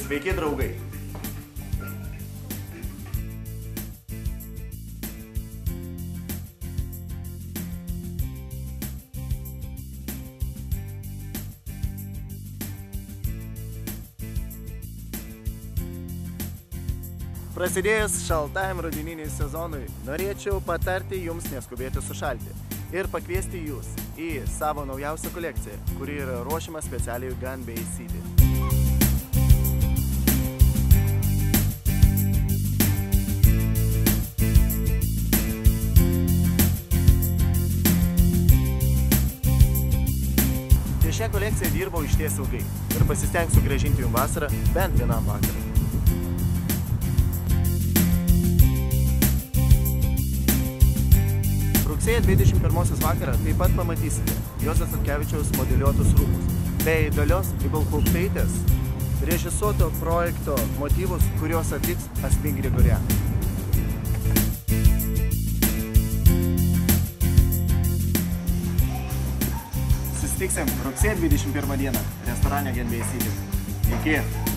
Sveiki, draugai! Prasidėjus šaltajam rudeniniui sezonui, norėčiau patarti jums neskubėti sušalti ir pakviesti jūs į savo naujausią kolekciją, kuri yra ruošiama specialiai Gun Bay City. Ties šią kolekciją dirbau išties ilgai ir pasistengsiu grąžinti jums vasarą bent vienam vakarui. Rugsėjo 21 vakarą taip pat pamatysite Juozo Statkevičiaus modeliuotus rūbus bei Dalios Ibelkauptaitės režisuoto projekto motyvus, kuriuos atliks Asmik Grigorian. Susitiksim rugsėjo 21 dieną restorane Gun Bay City. Iki!